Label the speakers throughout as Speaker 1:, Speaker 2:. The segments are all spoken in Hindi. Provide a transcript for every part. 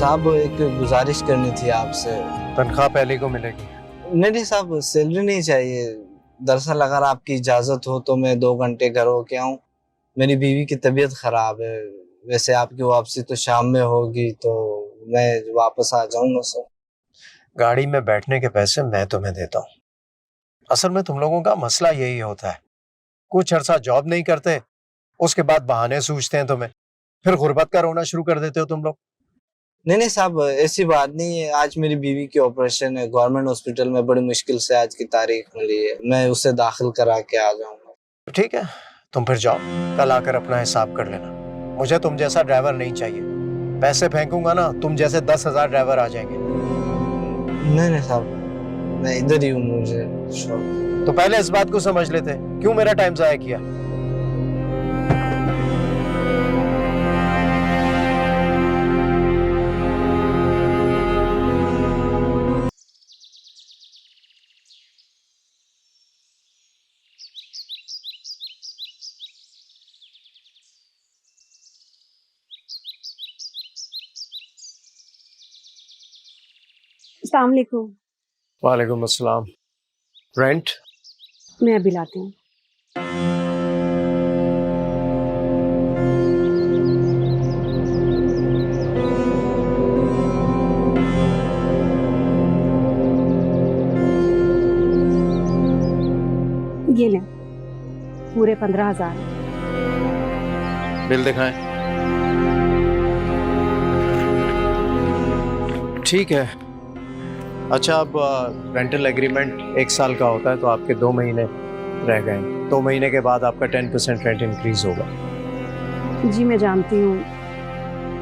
Speaker 1: साहब एक गुजारिश करनी थी आपसे।
Speaker 2: तनख्वाह पहले को मिलेगी।
Speaker 1: नहीं साहब, सैलरी नहीं चाहिए। दरअसल अगर आपकी इजाजत हो तो मैं 2 घंटे घर होके आऊं। मेरी बीवी की तबीयत खराब है। वैसे आपकी वापसी तो शाम में होगी, तो मैं वापस आ जाऊंगा सर।
Speaker 2: गाड़ी में बैठने के पैसे मैं तुम्हें देता हूँ। असल में तुम लोगों का मसला यही होता है, कुछ अरसा जॉब नहीं करते, उसके बाद बहाने सूझते हैं तुम्हें, फिर गुर्बत का रोना शुरू कर देते हो तुम लोग।
Speaker 1: नहीं साहब, ऐसी बात नहीं है। आज मेरी बीवी की ऑपरेशन है गवर्नमेंट हॉस्पिटल में, बड़ी मुश्किल से आज की तारीख मिली है। मैं उसे दाखिल करा के आ जाऊंगा।
Speaker 2: ठीक है, तुम फिर जाओ, कल आकर अपना हिसाब कर लेना। मुझे तुम जैसा ड्राइवर नहीं चाहिए। पैसे फेंकूंगा ना, तुम जैसे 10,000 ड्राइवर आ जाएंगे।
Speaker 1: नहीं साहब, मैं इधर ही हूँ, मुझे शौक।
Speaker 2: तो पहले इस बात को समझ लेते, क्यों मेरा टाइम जाया किया।
Speaker 3: अस्सलाम वालेकुम।
Speaker 2: वालेकुम अस्सलाम। रेंट
Speaker 3: मैं अभी लाती हूँ। ये लें, पूरे 15,000।
Speaker 2: बिल दिखाएं। ठीक है। अच्छा, अब रेंटल एग्रीमेंट 1 साल का होता है, तो आपके 2 महीने रह गए। 2 महीने के बाद आपका 10% रेंट इंक्रीज होगा।
Speaker 3: जी मैं जानती हूँ,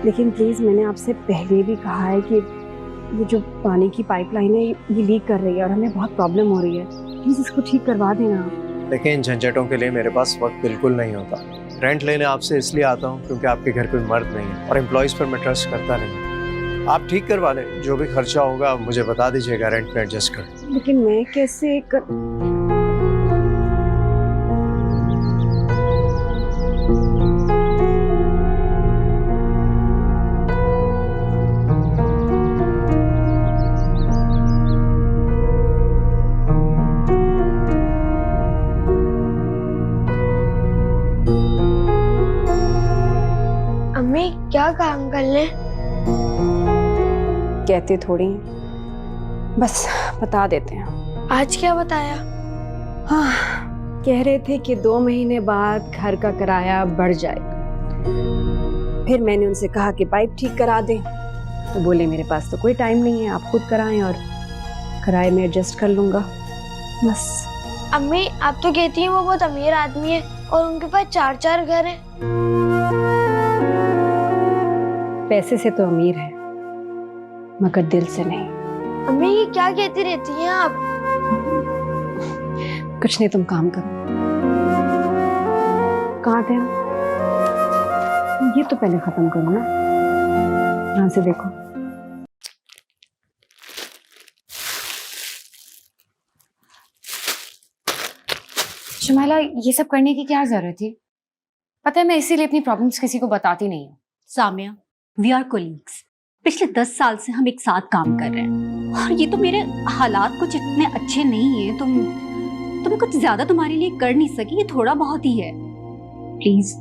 Speaker 3: लेकिन प्लीज़ मैंने आपसे पहले भी कहा है कि ये जो पानी की पाइपलाइन है ये लीक कर रही है और हमें बहुत प्रॉब्लम हो रही है। प्लीज़ इसको ठीक करवा देना।
Speaker 2: देखिए, इन झंझटों के लिए मेरे पास वक्त बिल्कुल नहीं होता। रेंट लेने आपसे इसलिए आता हूँ क्योंकि आपके घर कोई मर्द नहीं है और एम्प्लॉयज़ पर मैं ट्रस्ट करता नहीं। आप ठीक करवा लें, जो भी खर्चा होगा मुझे बता दीजिएगा, रेंट में एडजस्ट कर।
Speaker 3: लेकिन मैं कैसे कर...
Speaker 4: अम्मी क्या काम कर ले?
Speaker 3: कहते थोड़ी हैं, बस बता देते हैं।
Speaker 4: आज क्या बताया?
Speaker 3: हाँ, कह रहे थे कि 2 महीने बाद घर का किराया बढ़ जाएगा। फिर मैंने उनसे कहा कि पाइप ठीक करा दें, तो बोले मेरे पास तो कोई टाइम नहीं है, आप खुद कराएं और किराए में एडजस्ट कर लूंगा। बस।
Speaker 4: अम्मी आप तो कहती हैं वो बहुत अमीर आदमी है और उनके पास 4-4 घर हैं।
Speaker 3: पैसे से तो अमीर है, मगर दिल से नहीं।
Speaker 4: अम्मी ये क्या कहती रहती हैं आप?
Speaker 3: कुछ नहीं, तुम काम करो। कहाँ थे हम? ये तो पहले खत्म करो ना, यहाँ से देखो।
Speaker 5: शुमाइला, ये सब करने की क्या जरूरत थी? पता है मैं इसीलिए अपनी प्रॉब्लम्स किसी को बताती नहीं हूँ।
Speaker 6: Samia, we are colleagues. पिछले 10 साल से हम एक साथ काम कर रहे हैं और ये तो मेरे हालात कुछ इतने अच्छे नहीं है। तुम्हें कुछ ज्यादा तुम्हारे लिए कर नहीं सकी, ये थोड़ा बहुत ही है। प्लीज।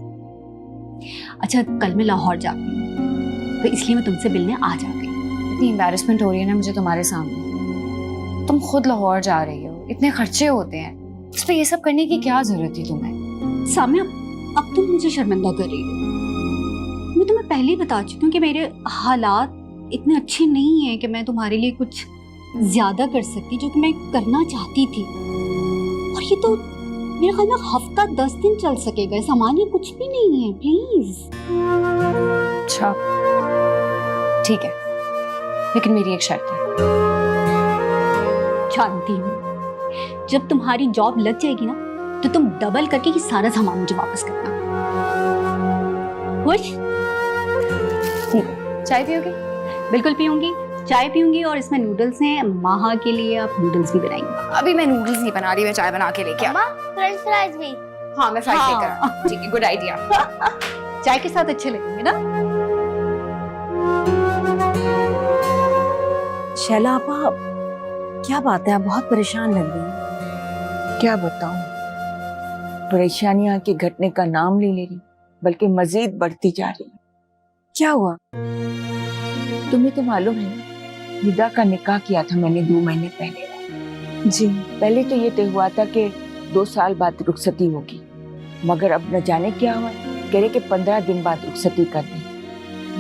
Speaker 6: अच्छा, कल मैं लाहौर जाती हूँ, तो इसलिए मैं तुमसे मिलने आ जाती हूँ।
Speaker 5: इतनी एम्बैरेसमेंट हो रही है ना मुझे तुम्हारे सामने। तुम खुद लाहौर जा रही हो, इतने खर्चे होते हैं, उस पर ये सब करने की क्या जरूरत थी तुम्हें?
Speaker 6: सामिया, अब तुम मुझे शर्मिंदा कर रही हो। मैं तुम्हें पहले ही बता चुकी हूँ कि मेरे हालात इतने अच्छे नहीं हैं कि मैं तुम्हारे लिए कुछ ज्यादा कर सकती, जो कि मैं करना चाहती थी। और ये तो मेरे ख्याल में हफ्ता 10 दिन चल सकेगा, सामान ये कुछ भी नहीं है। प्लीज।
Speaker 5: अच्छा ठीक है, लेकिन मेरी एक शर्त है।
Speaker 6: जानती हूँ, जब तुम्हारी जॉब लग जाएगी ना, तो तुम डबल करके ये सारा सामान मुझे वापस करना। खुश?
Speaker 5: ठीक है। चाय पियोगी?
Speaker 6: बिल्कुल पीऊंगी, चाय पीऊंगी और इसमें नूडल्स हैं। माहा के लिए आप नूडल्स भी बनाएंगे?
Speaker 5: अभी मैं नूडल्स नहीं बना रही, मैं चाय बना के लेके
Speaker 4: अम्मा फ्रेंच फ्राइज भी।
Speaker 5: हाँ मैं फ्राइड
Speaker 6: हाँ।
Speaker 5: लेकर आऊँ। ठीक है, गुड आइडिया।
Speaker 6: चाय के साथ अच्छे लगेंगे ना?
Speaker 3: शैला आपा, क्या बात है, आप बहुत परेशान लग रही हैं।
Speaker 7: क्या बताऊं, परेशानियां के घटने का नाम नहीं ले रही बल्कि मजीद बढ़ती जा रही है।
Speaker 3: क्या हुआ?
Speaker 7: तुम्हें तो मालूम है ना, निदा का निकाह किया था मैंने 2 महीने पहले।
Speaker 3: जी।
Speaker 7: पहले तो ये तय हुआ था कि 2 साल बाद रुखसती होगी, मगर अब न जाने क्या हुआ, कह रहे कि 15 दिन बाद रुखसती कर दी।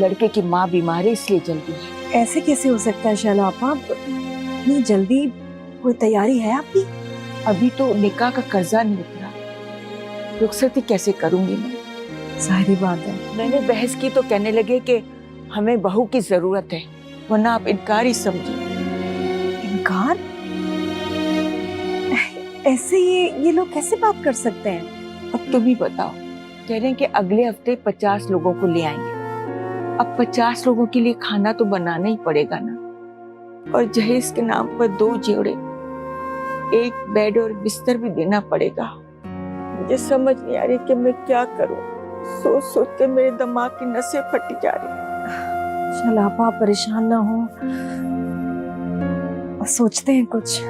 Speaker 7: लड़के की माँ बीमार है इसलिए जल्दी है।
Speaker 3: ऐसे कैसे हो सकता है शैला आपा, इतनी जल्दी कोई तैयारी है आपकी?
Speaker 7: अभी तो निकाह का कर्जा नहीं उतरा, रुखसती कैसे करूंगी मैं?
Speaker 3: सारी बात है।
Speaker 7: मैंने बहस की तो कहने लगे कि हमें बहू की जरूरत है, वरना आप इनकार ही समझो।
Speaker 3: इनकार? ऐसे ये लोग कैसे बात कर सकते हैं?
Speaker 7: अब तुम ही बताओ। कह रहे हैं कि अगले हफ्ते 50 लोगों को ले आएंगे। अब 50 लोगों के लिए खाना तो बनाना ही पड़ेगा ना, और जहेज के नाम पर 2 जोड़े, 1 बेड और बिस्तर भी देना पड़ेगा। मुझे समझ नहीं आ रही कि मैं क्या करूं। सोच सोच के मेरे दिमाग की नसें फटी जा रही हैं।
Speaker 3: शैला आपा, आप परेशान ना हो, सोचते हैं कुछ।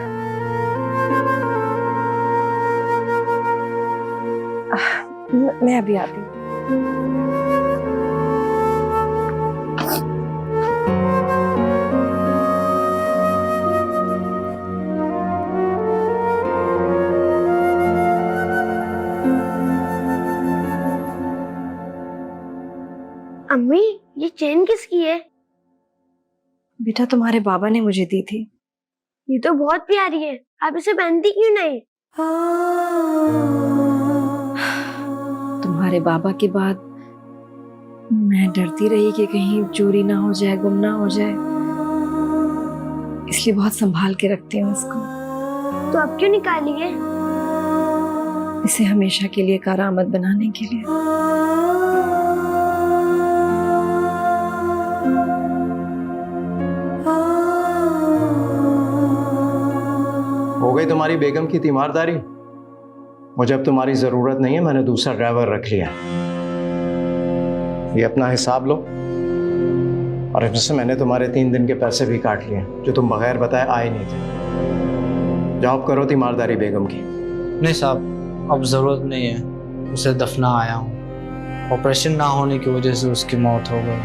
Speaker 3: मैं अभी आती हूँ।
Speaker 4: अम्मी, ये चेन किसकी है?
Speaker 3: बेटा, तुम्हारे बाबा ने मुझे दी थी।
Speaker 4: ये तो बहुत प्यारी है, आप इसे पहनती क्यों नहीं?
Speaker 3: तुम्हारे बाबा के बाद मैं डरती रही कि कहीं चोरी ना हो जाए, गुम ना हो जाए, इसलिए बहुत संभाल के रखती हूँ इसको।
Speaker 4: तो अब क्यों निकाली है?
Speaker 3: इसे हमेशा के लिए करामत बनाने के लिए।
Speaker 2: हो गई तुम्हारी बेगम की तीमारदारी। मुझे अब तुम्हारी जरूरत नहीं है, मैंने दूसरा ड्राइवर रख लिया। ये अपना हिसाब लो, और इससे मैंने तुम्हारे 3 दिन के पैसे भी काट लिए जो तुम बगैर बताए आए नहीं थे। जॉब करो तीमारदारी बेगम की।
Speaker 1: नहीं साहब, अब ज़रूरत नहीं है, उसे दफना आया हूँ। ऑपरेशन ना होने की वजह से उसकी मौत हो गई।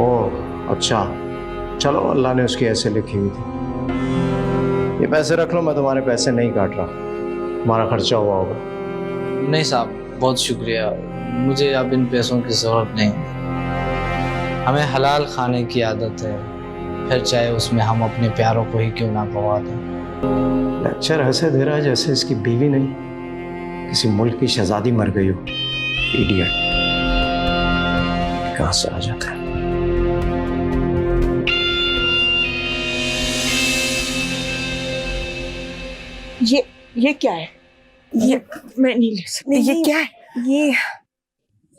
Speaker 2: ओह अच्छा, चलो, अल्लाह ने उसकी ऐसे लिखी हुई थी। ये पैसे रख लो, मैं तुम्हारे पैसे नहीं काट रहा, तुम्हारा खर्चा हुआ होगा।
Speaker 1: नहीं साहब, बहुत शुक्रिया, मुझे अब इन पैसों की ज़रूरत नहीं। हमें हलाल खाने की आदत है, फिर चाहे उसमें हम अपने प्यारों को ही क्यों ना गवा दें।
Speaker 2: लेक्चर ऐसे दे रहा है जैसे इसकी बीवी नहीं, किसी मुल्क की शहजादी मर गई हो। इडियट, कहाँ से आ जाता है।
Speaker 7: ये क्या है? ये मैं नहीं ले सकती। ये क्या है?
Speaker 3: ये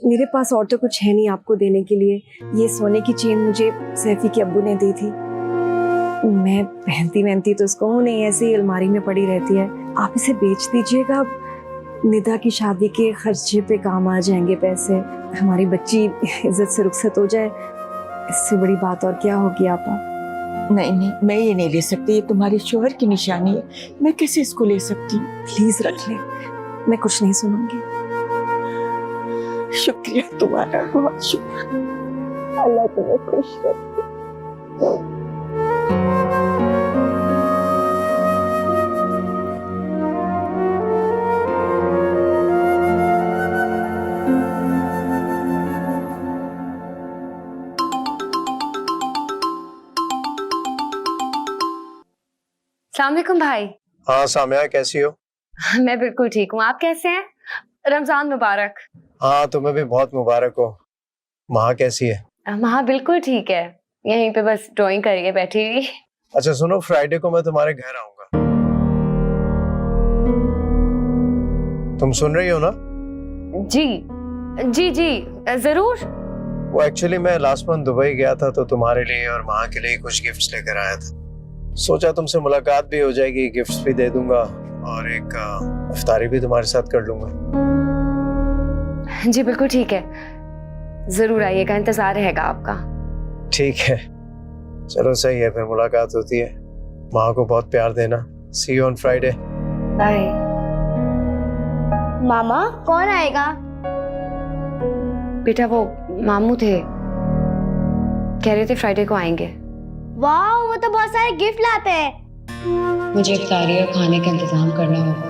Speaker 3: मेरे पास और तो कुछ है नहीं आपको देने के लिए। ये सोने की चेन मुझे सैफी के अब्बू ने दी थी। मैं पहनती तो उसको हूँ नहीं, ऐसे ही अलमारी में पड़ी रहती है। आप इसे बेच दीजिएगा, निदा की शादी के खर्चे पे काम आ जाएंगे पैसे। हमारी बच्ची इज्जत से रुखसत हो जाए, इससे बड़ी बात और क्या होगी आपा।
Speaker 7: नहीं, मैं ये नहीं ले सकती, ये तुम्हारे शोहर की निशानी है, मैं कैसे इसको ले सकती हूँ?
Speaker 3: प्लीज रख ले, मैं कुछ नहीं सुनूंगी।
Speaker 7: शुक्रिया तुम्हारा, बहुत शुक्रिया। अल्लाह तुम्हें खुश रखे।
Speaker 5: अस्सलाम वालेकुम भाई।
Speaker 2: हाँ सामिया, कैसी हो?
Speaker 5: मैं बिल्कुल ठीक हूँ, आप कैसे हैं? रमजान मुबारक।
Speaker 2: हाँ, तुम्हें भी बहुत मुबारक हो। माँ कैसी है?
Speaker 5: माँ बिल्कुल ठीक है, यहीं पे बस ड्राइंग करके बैठी हुई।
Speaker 2: अच्छा सुनो, फ्राइडे को मैं तुम्हारे घर आऊंगा, तुम सुन रही हो ना?
Speaker 5: जी जी जी जरूर।
Speaker 2: वो एक्चुअली मैं लास्ट मंथ दुबई गया था, तो तुम्हारे लिए और माँ के लिए कुछ गिफ्ट्स लेकर आया था। सोचा तुमसे मुलाकात भी हो जाएगी, गिफ्ट्स भी दे दूंगा, और एक इफ्तारी भी तुम्हारे साथ कर लूंगा।
Speaker 5: जी बिल्कुल ठीक है, जरूर आइएगा, इंतजार रहेगा आपका।
Speaker 2: ठीक है, चलो सही है, फिर मुलाकात होती है। माँ को बहुत प्यार देना। सी यू ऑन फ्राइडे।
Speaker 5: बाय।
Speaker 4: मामा कौन आएगा?
Speaker 5: बेटा वो मामू थे, कह रहे थे फ्राइडे को आएंगे।
Speaker 4: वाह, वो तो बहुत सारे गिफ्ट लाते हैं।
Speaker 5: मुझे इफ्तारी और खाने का इंतजाम करना होगा,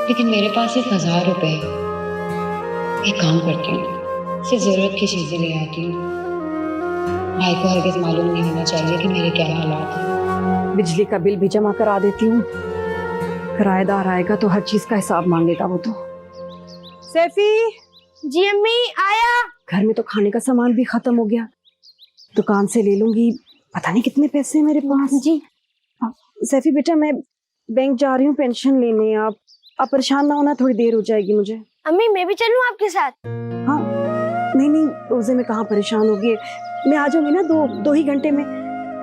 Speaker 5: लेकिन मेरे पास सिर्फ 1000 रुपए है। एक काम करती हूँ, सिर्फ जरूरत की चीजें ले आती हूँ। भाई को हरगिज मालूम नहीं होना चाहिए कि मेरे क्या हालात हैं।
Speaker 3: बिजली का बिल भी जमा करा देती हूँ, किराएदार आएगा तो हर चीज का हिसाब मांगेगा वो तो। सैफी,
Speaker 4: जी अम्मी आया।
Speaker 3: घर में तो खाने का सामान भी खत्म हो गया, दुकान से ले लूंगी। पता नहीं कितने पैसे हैं मेरे पास।
Speaker 4: जी
Speaker 3: सैफी बेटा, मैं बैंक जा रही हूँ पेंशन लेने। आप परेशान ना होना, थोड़ी देर हो जाएगी मुझे।
Speaker 4: अम्मी मैं भी चलूं आपके साथ?
Speaker 3: हाँ, नहीं रोजे में कहाँ परेशान होगी, मैं आ जाऊंगी ना दो ही घंटे में।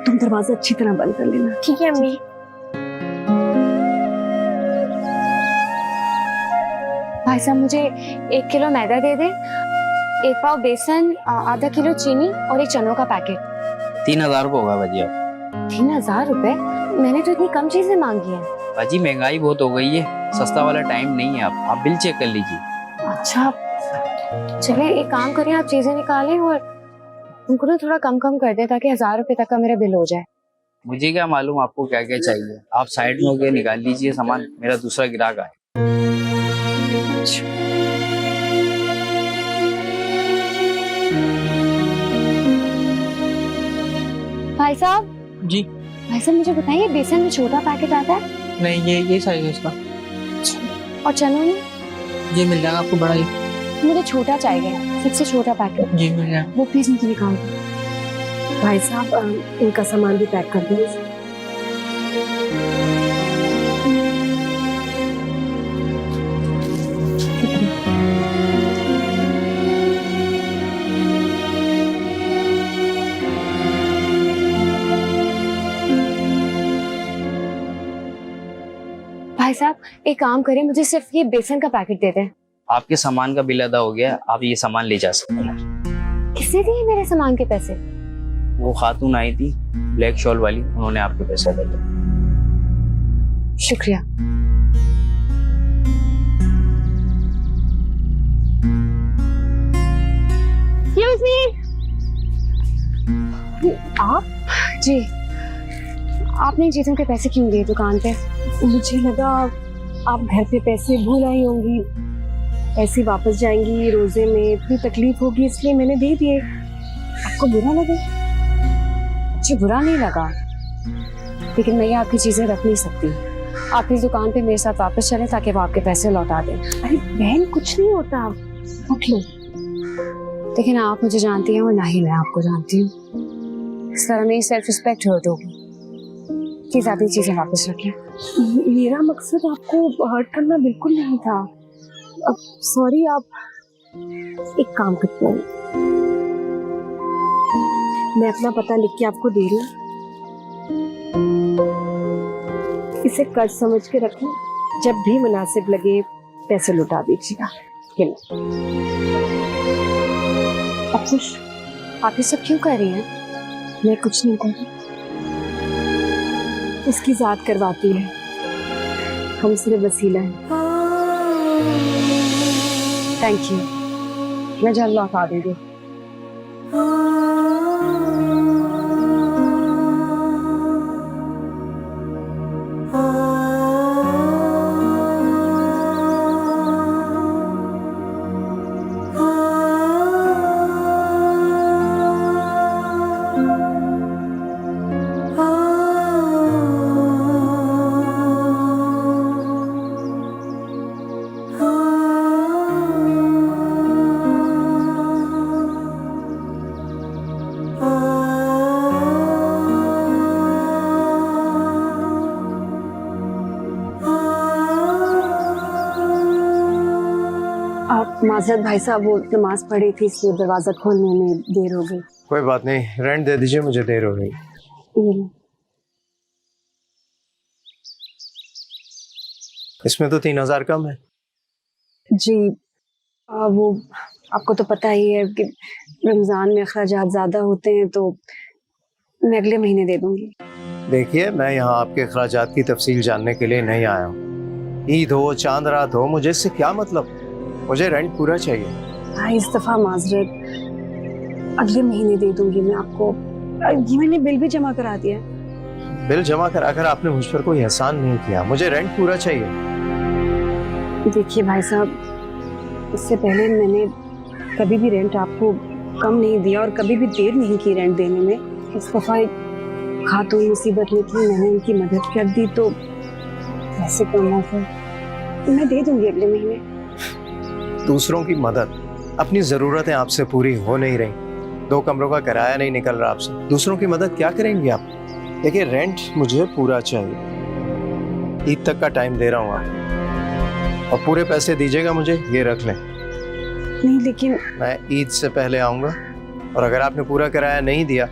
Speaker 3: तुम दरवाजा अच्छी तरह बंद कर लेना।
Speaker 4: ठीक है अम्मी।
Speaker 5: भाई साहब मुझे 1 किलो मैदा दे दे, 1 पाव बेसन, आधा किलो चीनी और 1 चनों का पैकेट।
Speaker 8: 3000 रुपये होगा बाजी। अब
Speaker 5: 3000 रुपए? मैंने तो इतनी कम चीजें मांगी हैं।
Speaker 8: बाजी महंगाई बहुत हो गई है, सस्ता वाला टाइम नहीं है। आप बिल चेक कर लीजिए।
Speaker 5: अच्छा चलिए एक काम करें, आप चीजें निकालें और उनको ना थोड़ा कम कर दें ताकि 1000 रुपए तक का मेरा बिल हो जाए।
Speaker 8: मुझे क्या मालूम आपको क्या क्या चाहिए। आप साइड में होके निकाल लीजिए सामान, मेरा दूसरा ग्राहक आए।
Speaker 5: भाई साहब
Speaker 9: जी।
Speaker 5: भाई साहब मुझे बताइए, बेसन में छोटा पैकेट आता है?
Speaker 9: नहीं, ये साइज है इसका।
Speaker 5: और चनों में?
Speaker 9: ये मिल जाएगा आपको बड़ा ही।
Speaker 5: मुझे छोटा चाहिए, सबसे छोटा पैकेट।
Speaker 9: जी मिल जाएगा।
Speaker 5: वो प्लीज मुझे निकाल दो।
Speaker 3: भाई साहब इनका सामान भी पैक कर दो।
Speaker 5: भाई साहब एक काम करें, मुझे सिर्फ ये बेसन का पैकेट दे दें।
Speaker 8: आपके सामान का बिल अदा हो गया, आप ये सामान ले जा सकते हैं।
Speaker 5: किसने दिए मेरे सामान के पैसे?
Speaker 8: वो खातून आई थी ब्लैक शॉल वाली, उन्होंने आपके पैसे अदा कर दिए।
Speaker 5: शुक्रिया।
Speaker 4: Excuse me?
Speaker 5: आप? जी, आपने इन चीजों के पैसे क्यों दिए दुकान पे?
Speaker 3: मुझे लगा आप घर पे पैसे भूल आई होंगी, पैसे वापस जाएंगी, रोजे में इतनी तकलीफ होगी इसलिए मैंने दे दिए। आपको बुरा लगा?
Speaker 5: मुझे बुरा नहीं लगा, लेकिन मैं ये आपकी चीजें रख नहीं सकती। आप इस दुकान पे मेरे साथ वापस चलें ताकि वो आपके पैसे लौटा दें।
Speaker 3: अरे बहन कुछ नहीं होता, रख लो।
Speaker 5: लेकिन आप मुझे जानती हैं और ना ही मैं आपको जानती हूँ, इस तरह मेरी सेल्फ रिस्पेक्ट हर्ट होगी। प्लीज आप ये चीजें वापस रखें।
Speaker 3: मेरा मकसद आपको हर्ट करना बिल्कुल नहीं था। अब सॉरी। आप एक काम करते हैं, मैं अपना पता लिख के आपको दे रही हूँ, इसे कर्ज समझ के रखें, जब भी मुनासिब लगे पैसे लौटा दीजिएगा।
Speaker 5: अब खुश? आप ये सब क्यों कर रही हैं?
Speaker 3: मैं कुछ नहीं कर रही, उसकी जात करवाती है, हम सिर्फ वसीला हैं।
Speaker 5: थैंक यू, मैं जल्द लौटा दूंगी।
Speaker 3: माजरत भाई साहब, वो नमाज पढ़ी थी इसलिए दरवाजा खोलने में देर हो गई।
Speaker 2: कोई बात नहीं, रेंट दे दीजिए, मुझे देर हो रही।
Speaker 3: ये लो।
Speaker 2: इसमें तो 3000 कम है।
Speaker 3: जी वो आपको तो पता ही है कि रमज़ान में अखराजात ज़्यादा होते हैं, तो मैं अगले महीने दे दूंगी।
Speaker 2: देखिए, मैं यहाँ आपके अखराजात की तफसील जानने के लिए नहीं आया हूँ। ईद हो, चांद रात हो, मुझे इससे क्या मतलब? मुझे रेंट पूरा चाहिए।
Speaker 3: भाई इस दफा माजरत, अगले महीने दे दूंगी मैं आपको। ये मैंने बिल भी जमा करा दिया है।
Speaker 2: बिल जमा कराकर आपने मुझ पर कोई एहसान नहीं किया। मुझे रेंट पूरा चाहिए।
Speaker 3: देखिए भाई साहब, इससे पहले मैंने कभी भी रेंट आपको कम नहीं दिया और कभी भी देर नहीं की रेंट देने में। इस दफा एक खातून मुसीबत में थी, मैंने उनकी मदद कर दी, तो ऐसे करना फिर मैं दे दूंगी अगले महीने।
Speaker 2: दूसरों की मदद, अपनी जरूरतें आपसे पूरी हो नहीं रही, 2 कमरों का किराया नहीं निकल रहा आपसे, दूसरों की मदद क्या करेंगी आप? देखिए, रेंट मुझे पूरा चाहिए। ईद तक का टाइम दे रहा हूँ आपको, और पूरे पैसे दीजिएगा मुझे, ये रख लें।
Speaker 3: नहीं लेकिन
Speaker 2: मैं ईद से पहले आऊँगा, और अगर आपने पूरा किराया नहीं दिया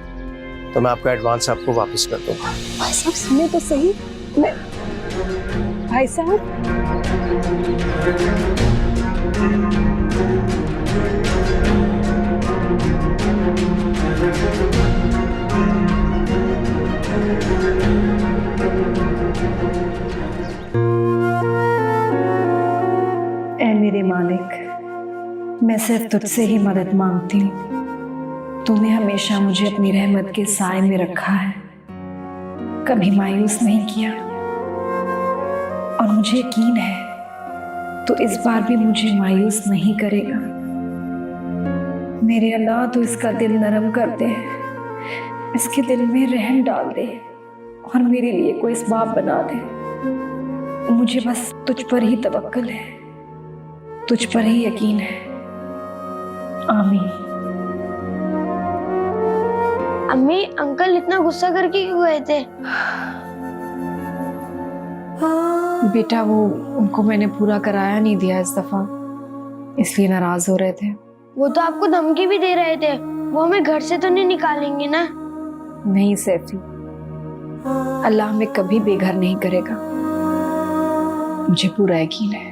Speaker 2: तो मैं आपका एडवांस आपको वापस कर दूँगा।
Speaker 3: भाई साहब सुने तो सही, मैं भाई साहब
Speaker 10: ऐ मेरे मालिक, मैं सिर्फ तुझसे ही मदद मांगती हूँ। तूने हमेशा मुझे अपनी रहमत के साए में रखा है, कभी मायूस नहीं किया, और मुझे यकीन है तो इस बार भी मुझे मायूस नहीं करेगा। मेरे अल्लाह, तो इसका दिल नरम कर दे, इसके दिल में रहम डाल दे, और मेरे लिए कोई इसबाब बना दे। मुझे बस तुझ पर ही तवक्कुल है, तुझ पर ही यकीन है। आमीन।
Speaker 4: अम्मी, अंकल इतना गुस्सा करके क्यों गए थे?
Speaker 10: बेटा, वो उनको मैंने पूरा कराया नहीं दिया इस दफा, इसलिए नाराज हो रहे थे।
Speaker 4: वो तो आपको धमकी भी दे रहे थे, वो हमें घर से तो नहीं निकालेंगे ना?
Speaker 10: नहीं सैफी, अल्लाह हमें कभी बेघर नहीं करेगा, मुझे पूरा यकीन है।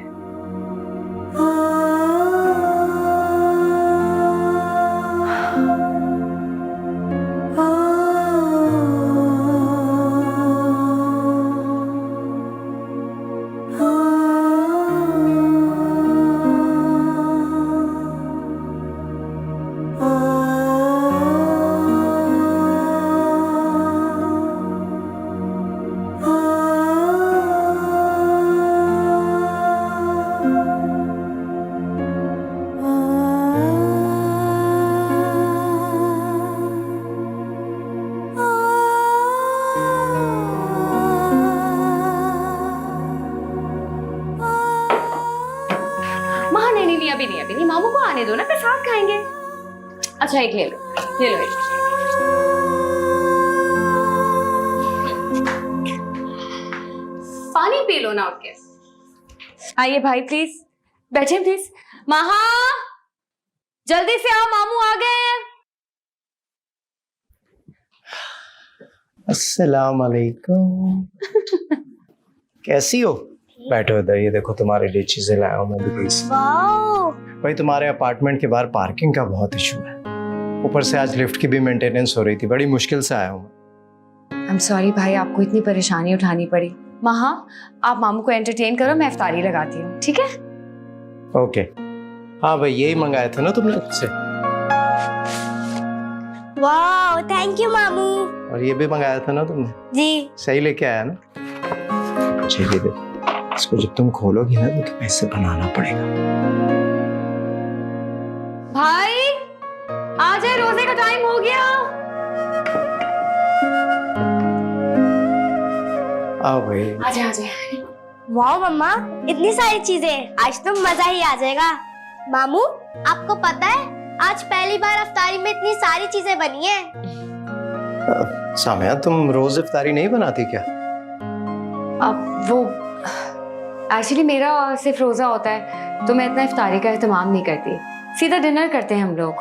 Speaker 6: अभी नहीं, मामू को आने दो ना, फिर साथ खाएंगे। अच्छा एक ले लो, ले लो एक। पानी पी लो ना उठ के। आइए भाई प्लीज बैठे प्लीज। महा जल्दी से आओ, मामू आ गए हैं।
Speaker 2: अस्सलाम वालेकुम। कैसी हो? बैठो इधर, ये देखो तुम्हारे लिए चीजें लाया हूँ मैं भी।
Speaker 4: वाओ!
Speaker 2: भाई, तुम्हारे अपार्टमेंट के बाहर पार्किंग का बहुत इशू है, ऊपर से आज लिफ्ट की भी मेंटेनेंस हो रही थी, बड़ी मुश्किल से आया हूँ मैं।
Speaker 6: आई एम सॉरी भाई, आपको इतनी परेशानी उठानी पड़ी। महा, आप मामू को एंटरटेन करो, मैं इफ्तारी लगाती हूँ, ठीक है?
Speaker 2: ओके। हाँ भाई, यही मंगाया था ना तुमने मुझसे?
Speaker 4: वाओ, थैंक यू मामू।
Speaker 2: और ये भी मंगाया था ना तुमने?
Speaker 4: जी।
Speaker 2: सही लेके आया ना? चलिए देखो, इसको जब तुम खोलोगी ना तो तुम्हें इससे बनाना पड़ेगा।
Speaker 6: भाई आ जाए, रोजे का टाइम हो गया।
Speaker 2: आओ भाई।
Speaker 6: आजा आजा।
Speaker 4: वाओ मम्मा, इतनी सारी चीजें, आज तो मजा ही आ जाएगा। मामू, आपको पता है आज पहली बार इफ्तारी में इतनी सारी चीजें बनी है।
Speaker 2: सामिया, तुम रोज इफ्तारी नहीं बनाती क्या?
Speaker 6: अब वो एक्चुअली मेरा सिर्फ रोजा होता है, तो मैं इतना इफ्तारी का एहतमाम नहीं करती, सीधा डिनर करते हैं हम लोग।